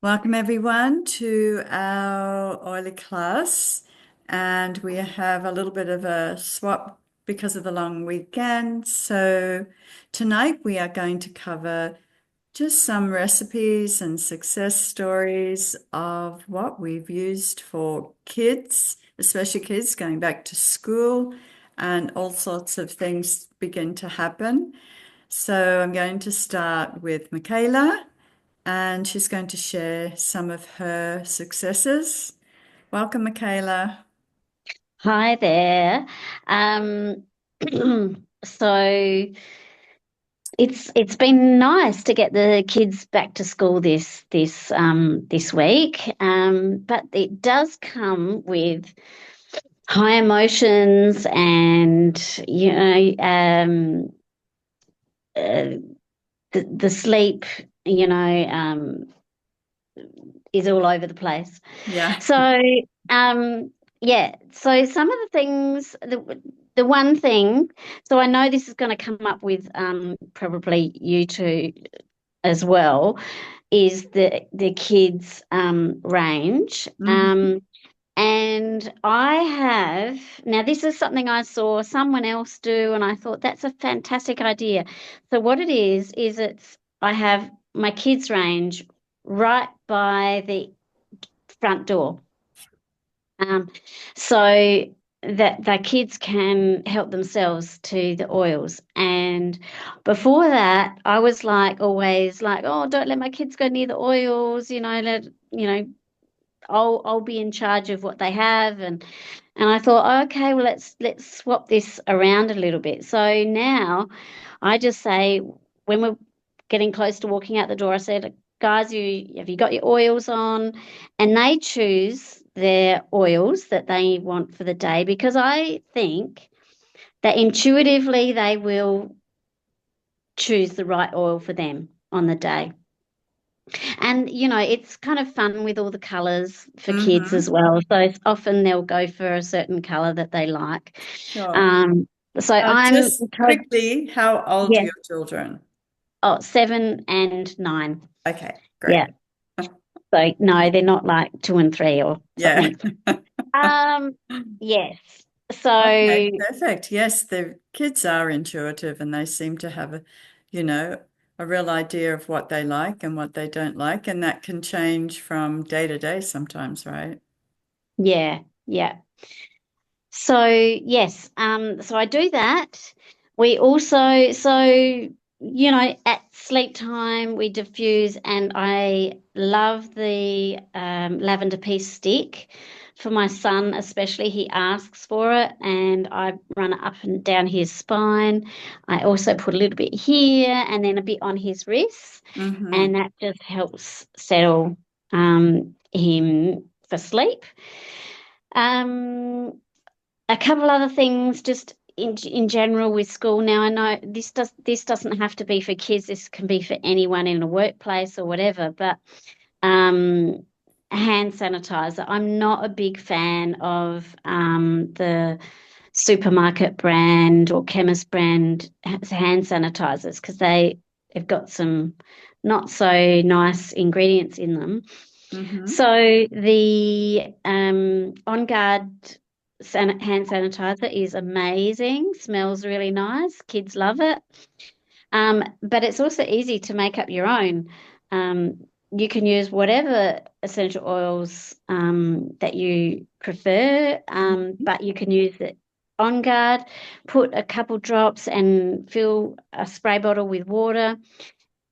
Welcome everyone to our oily class, and we have a little bit of a swap because of the long weekend. So tonight we are going to cover just some recipes and success stories of what we've used for kids, especially kids going back to school, and all sorts of things begin to happen. So I'm going to start with Michaela, and she's going to share some of her successes. Welcome, Michaela. Hi there. Um, so it's been nice to get the kids back to school this week. But it does come with high emotions and uh, the sleep is all over the place. Yeah. So, yeah, so some of the things, the one thing, so I know this is going to come up with probably you two as well, is the kids' range. Mhm. And I have, now this is something I saw someone else do, and I thought that's a fantastic idea. So what it is I have my kids' range right by the front door. Um, so that the kids can help themselves to the oils. And before that, I was like always like, oh, don't let my kids go near the oils, I'll be in charge of what they have. And I thought, oh, okay, well let's swap this around a little bit. So now I just say when we're getting close to walking out the door, I said, guys, you got your oils on? And they choose their oils that they want for the day because I think that intuitively they will choose the right oil for them on the day. And it's kind of fun with all the colors for kids Hmm. as well. So often they'll go for a certain color that they like. Sure. Um, so I'm Just quickly, how old are yeah, your children? 7 and 9. Okay, Yeah. great. So no, they're not like 2 and 3 or Yeah. something. Um, yes. Okay, So perfect. Yes, the kids are intuitive and they seem to have you know, a real idea of what they like and what they don't like, and that can change from day to day sometimes, right? yeah, yeah. So yes, so I do that. We also, at sleep time we diffuse, and I love the lavender peace stick for my son, especially. He asks for it, and I run it up and down his spine. I also put a little bit here and then a bit on his wrists, Hmm. and that just helps settle him for sleep. Um, a couple other things just in general with school. Now I know this doesn't have to be for kids. This can be for anyone in a workplace or whatever. But um, hand sanitizer. I'm not a big fan of the supermarket brand or chemist brand hand sanitizers because they've got some not so nice ingredients in them. Hmm. So the On Guard hand sanitizer is amazing, smells really nice, kids love it. But it's also easy to make up your own. You can use whatever essential oils that you prefer, but you can use it On Guard, put a couple drops and fill a spray bottle with water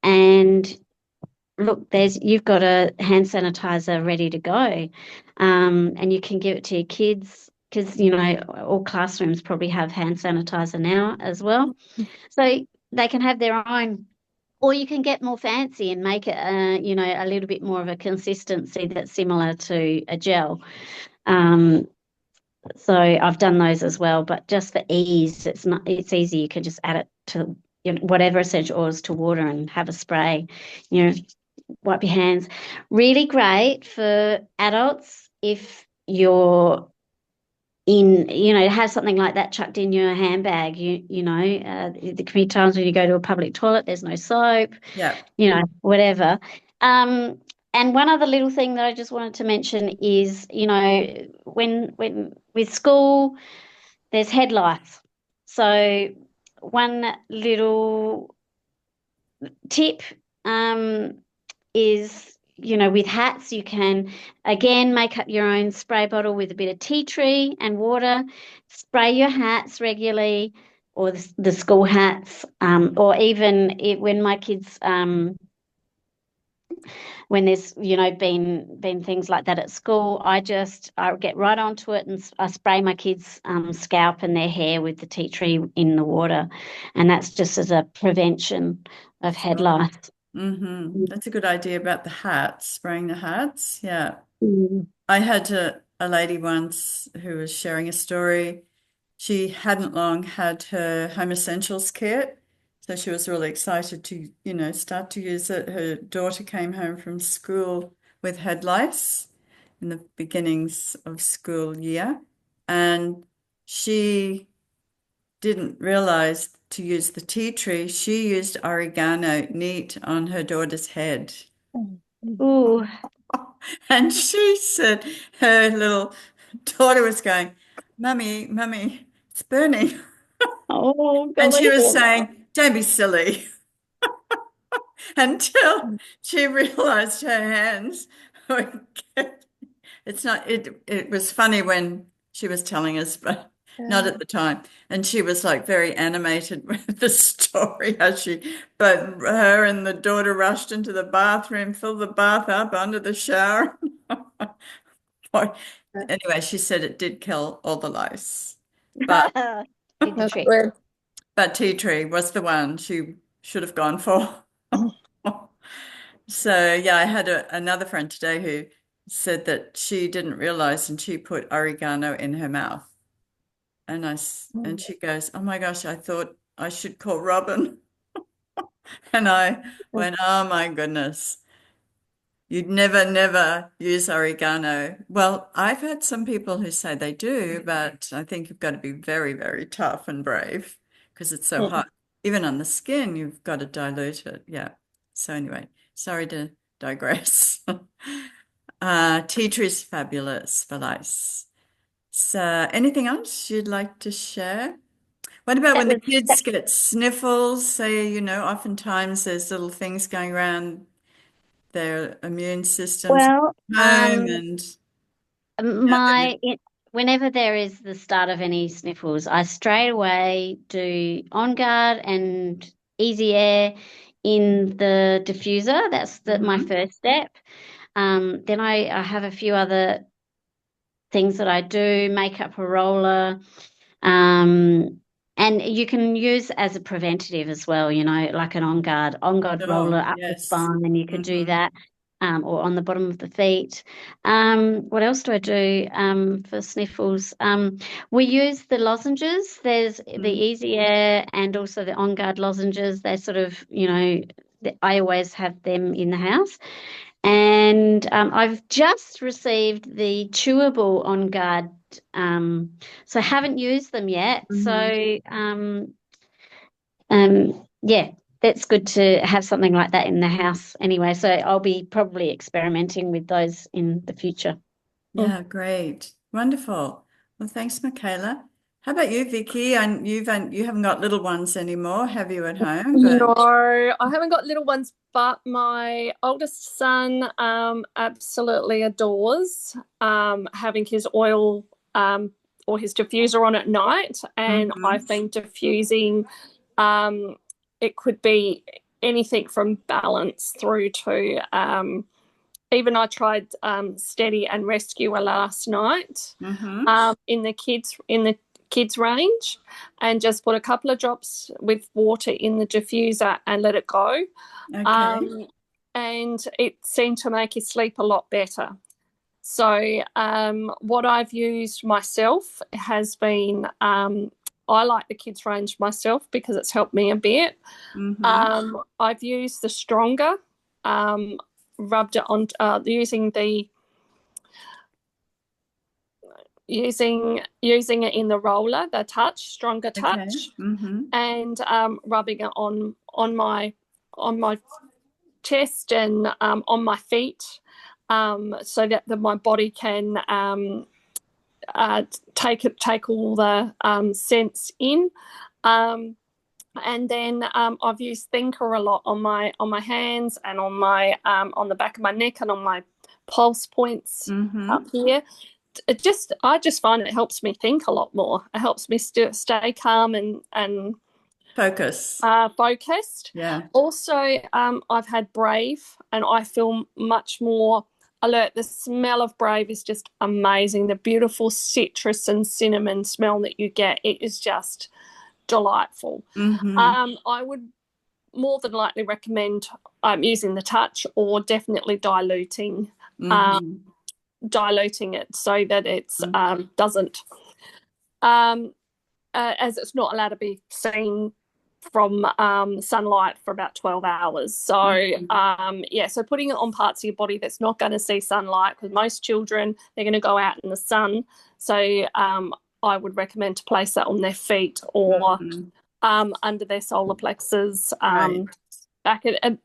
and look, you've got a hand sanitizer ready to go, and you can give it to your kids because all classrooms probably have hand sanitizer now as well, so they can have their own. Or you can get more fancy and make it, a little bit more of a consistency that's similar to a gel. Um, so I've done those as well, but just for ease, it's easy. You can just add it to whatever essential oils to water and have a spray. You know, wipe your hands. Really great for adults if you're have something like that chucked in your handbag. There can be times when you go to a public toilet, there's no soap, Yeah. whatever. Um, And one other little thing that I just wanted to mention is, when with school, there's head lice. So one little tip um, is, with hats, you can again make up your own spray bottle with a bit of tea tree and water, spray your hats regularly, or the school hats, or even when my kids, when there's been things like that at school, I get right onto it and I spray my kids' scalp and their hair with the tea tree in the water, and that's just as a prevention of head Sure. lice. That's a good idea about the hats, spraying the hats. Yeah. Mm. I had a lady once who was sharing a story. She hadn't long had her Home Essentials kit, so she was really excited to, start to use it. Her daughter came home from school with head lice in the beginnings of school year, and she didn't realize to use the tea tree. She used oregano neat on her daughter's head. Ooh, And she said her little daughter was going, Mummy, Mummy, it's burning. oh, And she golly. was saying, don't be silly, until she realized her hands were it's not it was funny when she was telling us, but not at the time. And she was like very animated with the story as but her and the daughter rushed into the bathroom, filled the bath up under the shower. Anyway, she said it did kill all the lice, but Did the That's trick. weird. tea tree was the one she should have gone for. So yeah, I had another friend today who said that she didn't realize and she put oregano in her mouth. And she goes, "Oh my gosh, I thought I should call Robin." And I went, "Oh my goodness. You'd never, never use oregano." Well, I've had some people who say they do, but I think you've got to be very, very tough and brave because it's so hot. Even on the skin, you've got to dilute it. Yeah. So anyway, sorry to digress. Tea tree is fabulous for lice. So anything else you'd like to share? What about That when the was kids that. get sniffles? Say, oftentimes there's little things going around their immune systems at Well, home and my it, whenever there is the start of any sniffles, I straight away do On Guard and Easy Air in the diffuser. That's my Mhm. first step. Then I have a few other things that I do, make up a roller, um, and you can use as a preventative as well, like an on guard roller Sure, up the yes. spine, you could do Hmm. that, or on the bottom of the feet. What else do I do for sniffles? We use the lozenges. There's the Easy Air and also the on guard lozenges. They sort of, I always have them in the house. And I've just received the chewable On Guard, so I haven't used them yet. Hmm. So yeah, that's good to have something like that in the house anyway. So I'll be probably experimenting with those in the future. Yeah, great. Wonderful. Well, thanks, Michaela. How about you, Vicky? And you haven't got little ones anymore, have you, at home? No, But I haven't got little ones, but my oldest son absolutely adores having his oil or his diffuser on at night, and I've Mhm. been diffusing. Um, it could be anything from balance through to even I tried Steady and Rescuer last night Mhm. in the kids range, and just put a couple of drops with water in the diffuser and let it go. Okay. Um, and it seemed to make his sleep a lot better. So what I've used myself has been I like the kids range myself because it's helped me a bit. Mhm. I've used the Stronger, rubbed it on using it in the roller, the Stronger Okay. Touch, Mhm. and rubbing it on my chest and on my feet. so that my body can take all the scents in. And then I've used Thinker a lot on my hands and on the back of my neck and on my pulse points up here. I just find it helps me think a lot more. It helps me stay calm and focused. Yeah. Also, I've had Brave, and I feel much more alert. The smell of Brave is just amazing. The beautiful citrus and cinnamon smell that you get, it is just delightful. I would more than likely recommend using the touch, or definitely diluting it so that it's doesn't as it's not allowed to be seen from sunlight for about 12 hours. So so putting it on parts of your body that's not going to see sunlight, because most children, they're going to go out in the sun. So I would recommend to place that on their feet or under their solar plexus, back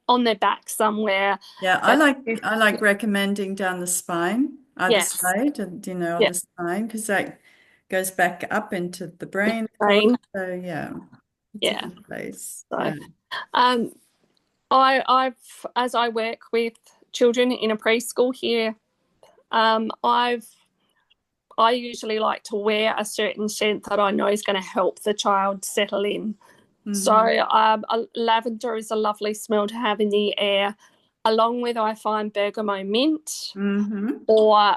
on their back somewhere. Yeah, I like recommending down the spine, either side, and on the spine, because that goes back up into the brain. So yeah, it's a good place. So, as I work with children in a preschool here, I usually like to wear a certain scent that I know is going to help the child settle in. So lavender is a lovely smell to have in the air, along with, I find, bergamot mint or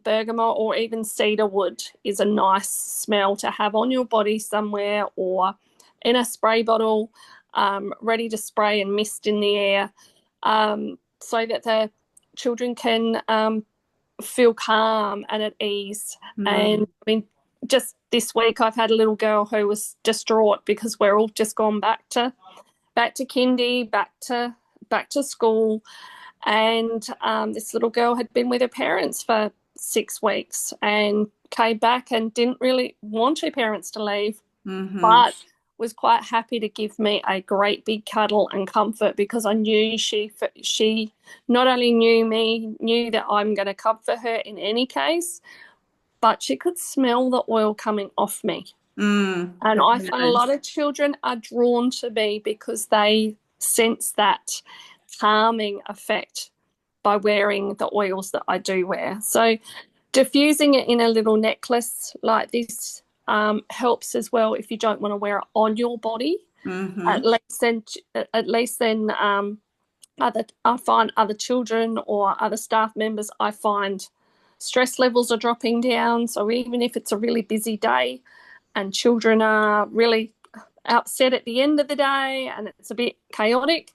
bergamot, or even cedarwood is a nice smell to have on your body somewhere, or in a spray bottle, ready to spray and mist in the air, so that the children can feel calm and at ease. And I mean, just this week I've had a little girl who was distraught because we're all just gone back to kindy, back to school, and this little girl had been with her parents for 6 weeks and came back and didn't really want her parents to leave, but was quite happy to give me a great big cuddle and comfort, because I knew she not only knew that I'm going to comfort her in any case, but she could smell the oil coming off me. And I find a lot of children are drawn to me because they sense that calming effect by wearing the oils that I do wear. So diffusing it in a little necklace like this helps as well if you don't want to wear it on your body. At least then I find other children or other staff members, I find stress levels are dropping down. So even if it's a really busy day and children are really upset at the end of the day and it's a bit chaotic,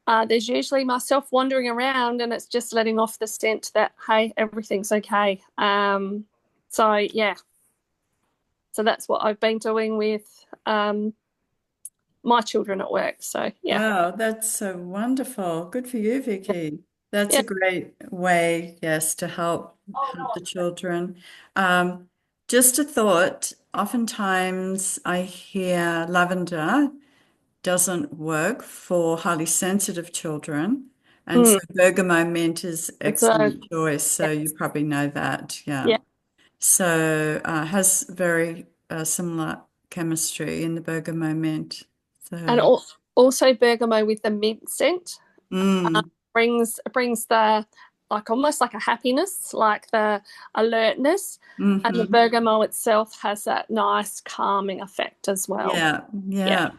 there's usually myself wandering around, and it's just letting off the scent that, hey, everything's okay. So yeah, so that's what I've been doing with my children at work. So yeah. Wow, that's so wonderful. Good for you, Vicky. That's a great way, yes, to help the children. Just a thought, oftentimes I hear lavender doesn't work for highly sensitive children. And so bergamot mint is excellent choice. So you probably know that. Yeah. So has very similar chemistry in the bergamot mint. So And also bergamot with the mint scent brings the, like, almost like a happiness, like the alertness, and the bergamot itself has that nice calming effect as well. Yeah.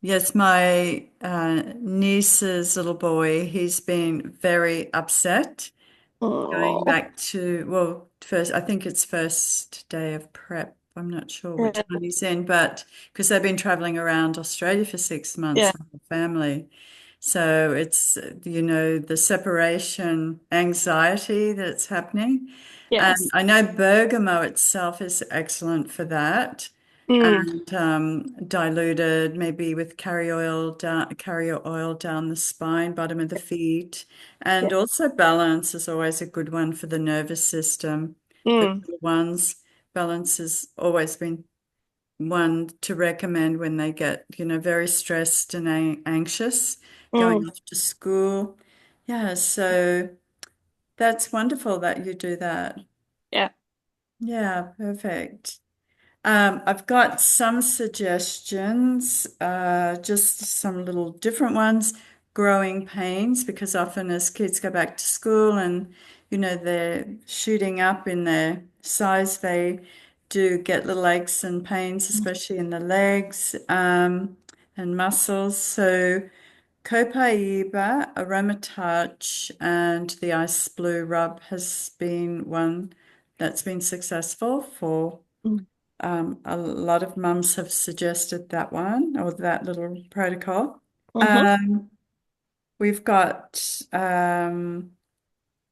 Yes, my niece's little boy, he's been very upset going back to, well, I think it's first day of prep. I'm not sure which one he's in, but because they've been traveling around Australia for 6 months, the whole family. So it's, the separation anxiety that's happening. And I know bergamot itself is excellent for that. And diluted maybe with carrier oil down the spine, bottom of the feet. And also balance is always a good one for the nervous system. For little ones, balance has always been one to recommend when they get, very stressed and anxious going off to school. Yeah, so that's wonderful that you do that. Yeah. Yeah, perfect. I've got some suggestions, just some little different ones. Growing pains, because often as kids go back to school and they're shooting up in their size, they do get little aches and pains, especially in the legs, and muscles. So Copaiba, Aromatouch, and the Ice Blue Rub has been one that's been successful for Mm. a lot of mums have suggested that one or that little protocol. Mm-hmm. We've got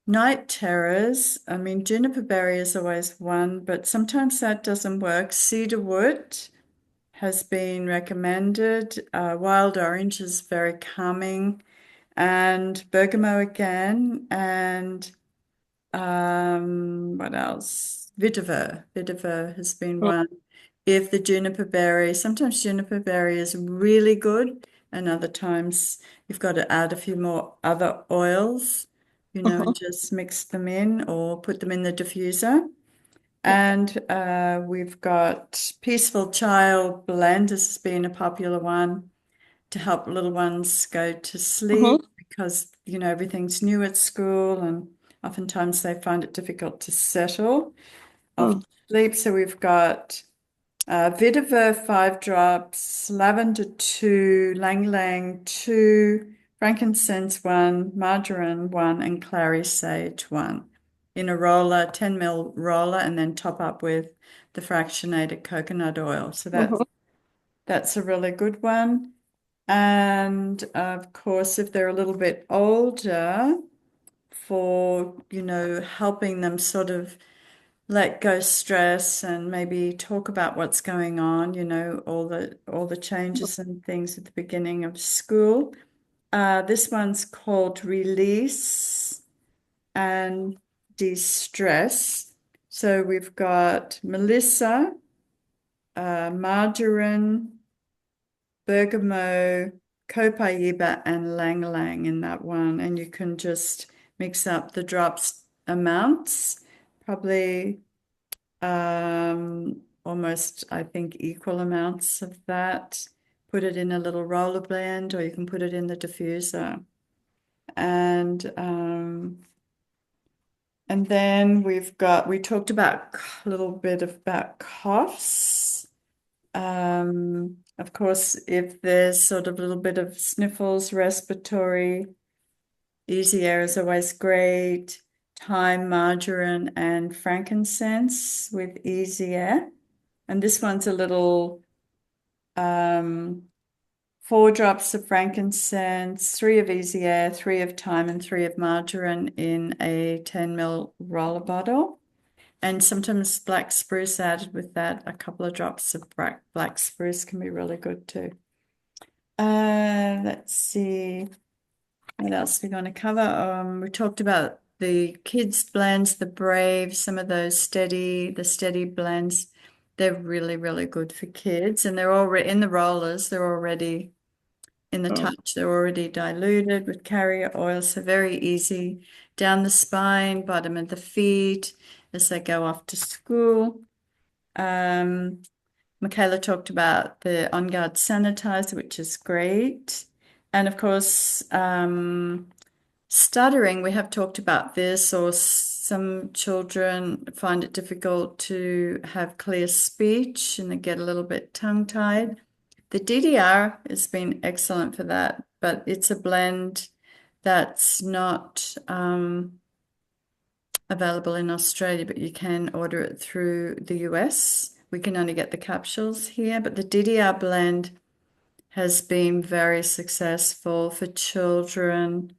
night terrors. I mean, juniper berry is always one, but sometimes that doesn't work. Cedarwood has been recommended. Wild orange is very calming, and bergamot again, and what else? Vetiver. Vetiver has been one. If the juniper berry, sometimes juniper berry is really good, and other times you've got to add a few more other oils, and Mm-hmm. just mix them in or put them in the diffuser. Yeah. And we've got Peaceful Child Blend. This has been a popular one to help little ones go to sleep Mm-hmm. because, everything's new at school and oftentimes they find it difficult to settle off Mm. to sleep. So we've got Vetiver 5 drops, lavender 2, Lang Lang 2, frankincense 1, marjoram 1, and clary sage 1 in a roller, 10 ml roller, and then top up with the fractionated coconut oil. So Mm-hmm. that's a really good one. And of course, if they're a little bit older, for, helping them sort of let go stress and maybe talk about what's going on, all the changes and things at the beginning of school. This one's called Release and De-stress. So we've got Melissa, margarine, bergamot, copaiba, and lang lang in that one. And you can just mix up the drops amounts, probably almost, I think, equal amounts of that. Put it in a little roller blend, or you can put it in the diffuser. And then we talked about a little bit about coughs. Of course, if there's sort of a little bit of sniffles, respiratory, easy air is always great. Thyme, marjoram, and frankincense with easy air. And this one's a little 4 drops of frankincense, 3 of easy air, 3 of thyme, and 3 of marjoram in a 10 ml roller bottle. And sometimes black spruce added with that. A couple of drops of black spruce can be really good too. Let's see. What else we're going to cover? We talked about the kids blends, the Brave, some of those the steady blends. They're really, really good for kids. And they're already in the rollers, they're already in the Mm. touch, they're already diluted with carrier oil. So very easy down the spine, bottom of the feet as they go off to school. Michaela talked about the On Guard sanitizer, which is great. And of course, stuttering, we have talked about this, or some children find it difficult to have clear speech and they get a little bit tongue-tied. The DDR has been excellent for that, but it's a blend that's not available in Australia, but you can order it through the US. We can only get the capsules here, but the DDR blend has been very successful for children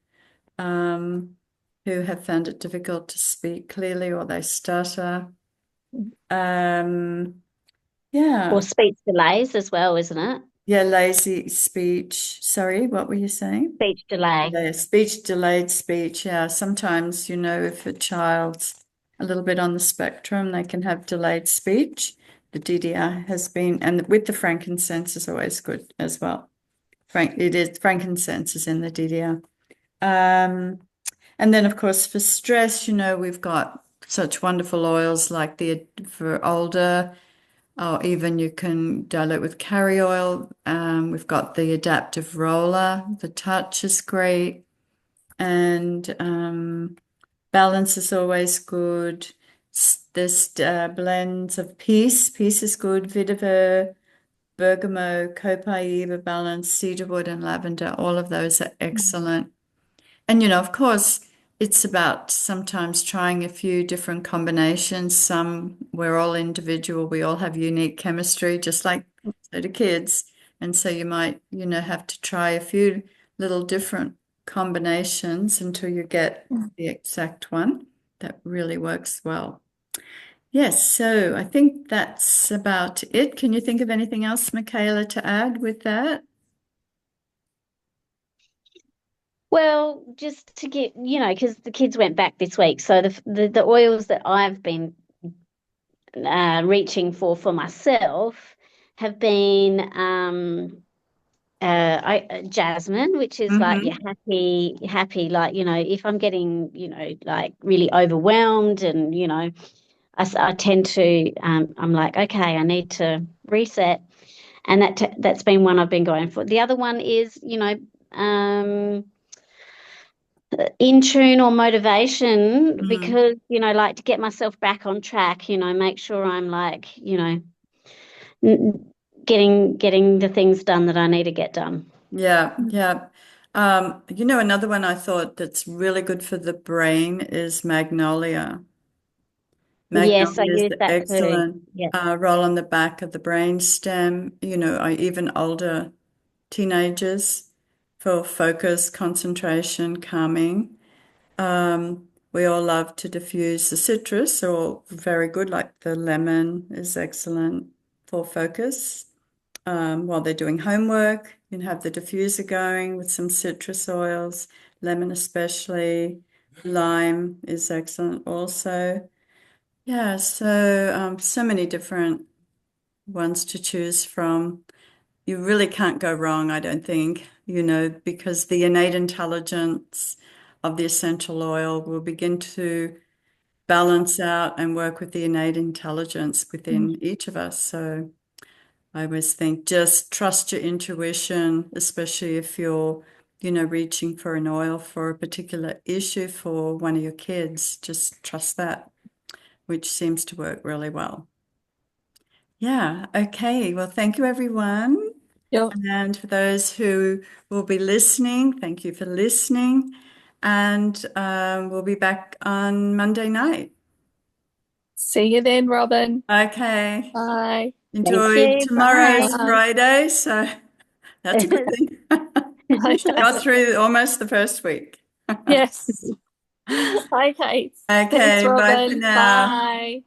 who have found it difficult to speak clearly or they stutter. Um, Or yeah, speech delays as well, isn't it? yeah, lazy speech. Sorry, what were you saying? Speech delay. Yeah, speech, delayed speech. Yeah, sometimes, if a child's a little bit on the spectrum, they can have delayed speech. The DDR has been, and with the frankincense is always good as well. Frankincense is in the DDR. And then, of course, for stress, we've got such wonderful oils like for older, or even you can dilute with carry oil. We've got the adaptive roller. The touch is great. And balance is always good. This blends of peace. Peace is good. Vetiver, bergamot, copaiba balance, cedarwood, and lavender. All of those are excellent. And, of course, it's about sometimes trying a few different combinations. We're all individual. We all have unique chemistry, just like so do kids. And so you might, have to try a few little different combinations until you get the exact one that really works well. Yes, so I think that's about it. Can you think of anything else, Michaela, to add with that? Well, just to get, because the kids went back this week, so the oils that I've been reaching for myself have been jasmine, which is like Mm-hmm. you're happy, like, if I'm getting, like really overwhelmed and, I tend to, I'm like, okay, I need to reset. And that's been one I've been going for. The other one is, in tune or motivation, Mm. because, like to get myself back on track, make sure I'm like, getting the things done that I need to get done. Yeah, yeah. Another one I thought that's really good for the brain is magnolia. Yes, I Magnolia is use the that too. excellent Yeah. roll on the back of the brain stem, even older teenagers for focus, concentration, calming. We all love to diffuse the citrus, or very good, like the lemon is excellent for focus. While they're doing homework, you can have the diffuser going with some citrus oils, lemon especially. Lime is excellent also. Yeah, so many different ones to choose from. You really can't go wrong, I don't think, because the innate intelligence of the essential oil will begin to balance out and work with the innate intelligence within each of us. So I always think just trust your intuition, especially if you're, reaching for an oil for a particular issue for one of your kids. Just trust that, which seems to work really well. Yeah, okay. Well, thank you, everyone. Yeah. And for those who will be listening, thank you for listening. And we'll be back on Monday night. See you then, Robin. Okay. Bye. Thank Enjoy. you. Tomorrow's Bye. Bye. Friday, so that's a good thing. Okay. Got through almost the first week. Yes. Okay. Thanks, Okay, bye for Robin. now. Bye.